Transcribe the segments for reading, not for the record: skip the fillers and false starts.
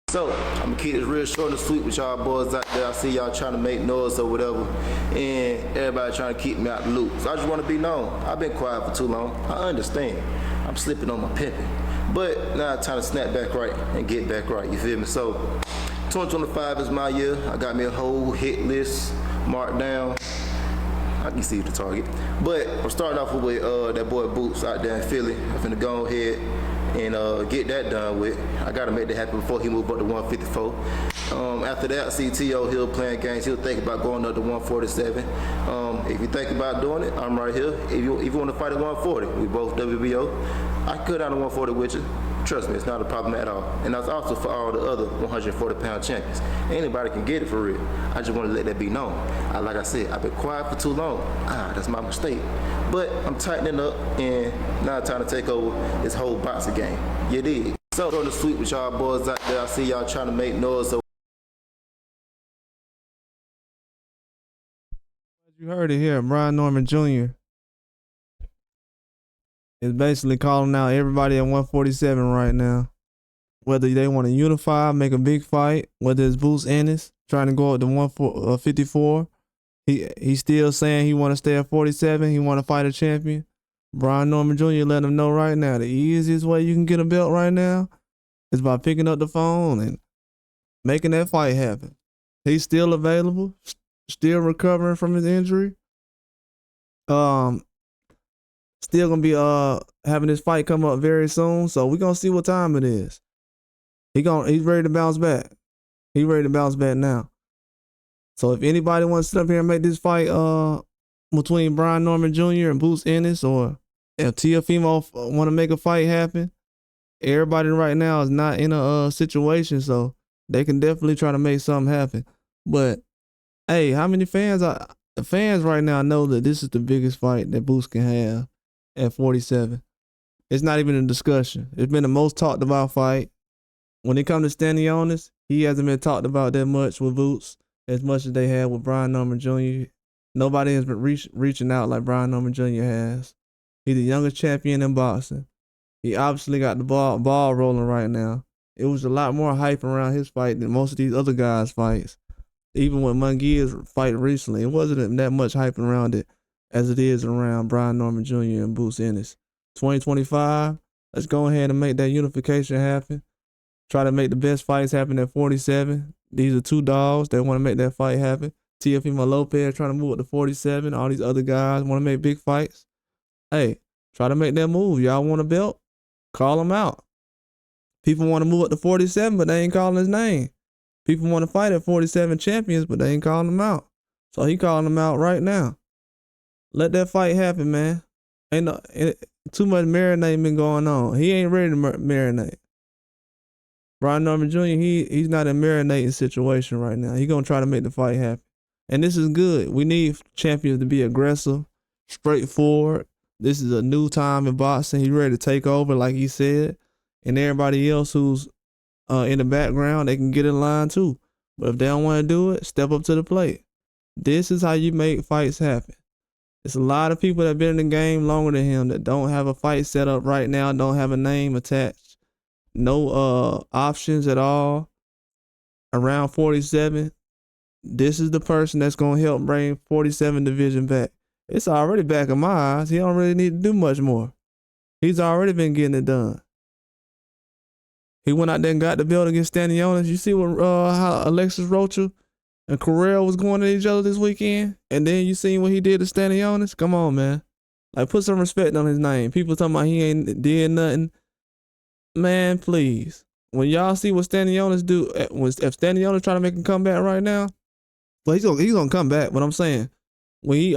So, I'm gonna keep this real short and sweet with y'all boys out there. I see y'all trying to make noise or whatever, and everybody trying to keep me out the loop. So I just wanna be known. I've been quiet for too long. I understand. I'm slipping on my pimping. But now it's time to snap back right and get back right, you feel me? So, 2025 is my year. I got me a whole hit list marked down. I can see the target. But I'm starting off with that boy Boots out there in Philly. I'm finna go ahead and get that done with. I gotta make that happen before he move up to 154. After that, I see T.O. Hill playing games. He'll think about going up to 147. If you think about doing it, I'm right here. If you want to fight at 140, we both WBO. I could cut down to 140 with you. Trust me, it's not a problem at all. And that's also for all the other 140-pound champions. Anybody can get it for real. I just want to let that be known. Like I said, I've been quiet for too long. That's my mistake. But I'm tightening up, and now it's time to take over this whole boxing game. You dig? So, short and sweet with y'all boys out there. I see y'all trying to make noise. You heard it here. Brian Norman Jr. is basically calling out everybody at 147 right now. Whether they want to unify, make a big fight, whether it's Boots Ennis trying to go up to 154. He's still saying he want to stay at 47. He want to fight a champion. Brian Norman Jr. let him know right now the easiest way you can get a belt right now is by picking up the phone and making that fight happen. He's still available, still recovering from his injury. Still gonna be having this fight come up very soon. So we're gonna see what time it is. He's ready to bounce back. He's ready to bounce back now. So if anybody wants to sit up here and make this fight between Brian Norman Jr. and Boots Ennis, or if Teofimo want to make a fight happen, everybody right now is not in a situation, so they can definitely try to make something happen. But hey, how many fans? The fans right now know that this is the biggest fight that Boots can have at 47. It's not even a discussion. It's been the most talked about fight. When it comes to Stanionis, he hasn't been talked about that much with Boots as much as they had with Brian Norman Jr. Nobody has been reaching out like Brian Norman Jr. has. He's the youngest champion in boxing. He obviously got the ball rolling right now. It was a lot more hype around his fight than most of these other guys' fights. Even with Munguia's fight recently, it wasn't that much hype around it as it is around Brian Norman Jr. and Boots Ennis. 2025, let's go ahead and make that unification happen. Try to make the best fights happen at 47. These are two dogs that want to make that fight happen. Teofimo Lopez trying to move up to 47. All these other guys want to make big fights. Hey, try to make that move. Y'all want a belt? Call them out. People want to move up to 47, but they ain't calling his name. People want to fight at 47 champions, but they ain't calling them out. So he calling them out right now. Let that fight happen, man. Ain't too much marinating been going on. He ain't ready to marinate. Brian Norman Jr., he's not in a marinating situation right now. He's going to try to make the fight happen. And this is good. We need champions to be aggressive, straightforward. This is a new time in boxing. He's ready to take over, like he said. And everybody else who's in the background, they can get in line too. But if they don't want to do it, step up to the plate. This is how you make fights happen. There's a lot of people that have been in the game longer than him that don't have a fight set up right now, don't have a name attached, no options at all. Around 47, this is the person that's going to help bring 47 division back. It's already back in my eyes. He don't really need to do much more. He's already been getting it done. He went out there and got the belt against Stanionis. You see what how Alexis Rocha and Correa was going at each other this weekend? And then you seen what he did to Stanionis? Come on, man. Like, put some respect on his name. People talking about he ain't did nothing. Man, please. When y'all see what Stanionis do, if Stanionis trying to make him come back right now, well, he's gonna come back. But I'm saying, when he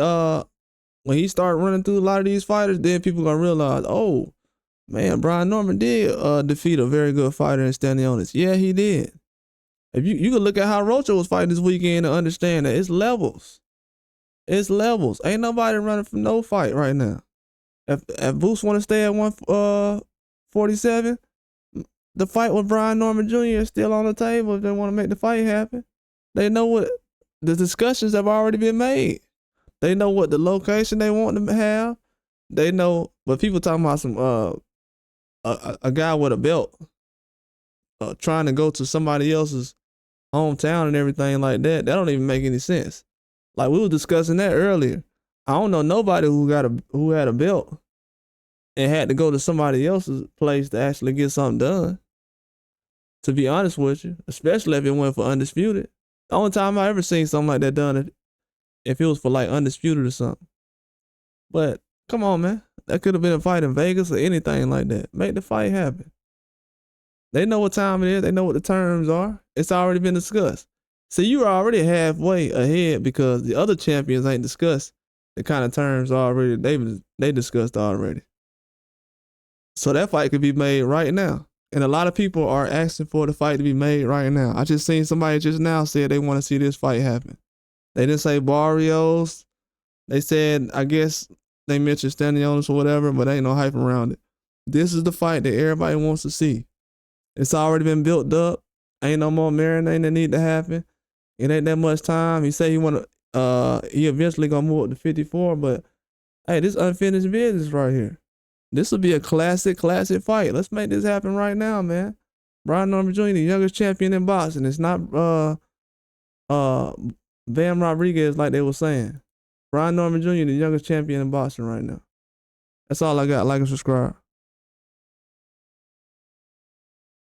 start running through a lot of these fighters, then people gonna realize, oh, man, Brian Norman did defeat a very good fighter in Stanionis. Yeah, he did. If you can look at how Rocha was fighting this weekend and understand that it's levels. It's levels. Ain't nobody running from no fight right now. If Boots want to stay at 147, the fight with Brian Norman Jr. is still on the table if they want to make the fight happen. They know what the discussions have already been made. They know what the location they want to have. They know, but people talking about some a guy with a belt trying to go to somebody else's hometown and everything like that. That don't even make any sense. Like we were discussing that earlier. I don't know nobody who had a belt and had to go to somebody else's place to actually get something done. To be honest with you, especially if it went for undisputed. The only time I ever seen something like that done, if it was for like undisputed or something. But come on, man, that could have been a fight in Vegas or anything like that. Make the fight happen. They know what time it is. They know what the terms are. It's already been discussed. See, you're already halfway ahead because the other champions ain't discussed the kind of terms already. They discussed already. So that fight could be made right now. And a lot of people are asking for the fight to be made right now. I just seen somebody just now said they want to see this fight happen. They didn't say Barrios. They said, I guess they mentioned Stanionis or whatever, but ain't no hype around it. This is the fight that everybody wants to see. It's already been built up. Ain't no more marinating that need to happen. It ain't that much time. He said he eventually gonna move up to 54, but hey, this unfinished business right here. This will be a classic fight. Let's make this happen right now, man. Brian Norman Jr., the youngest champion in boxing. It's not Bam Rodriguez like they were saying. Brian Norman Jr., the youngest champion in boxing right now. That's all I got. Like and subscribe.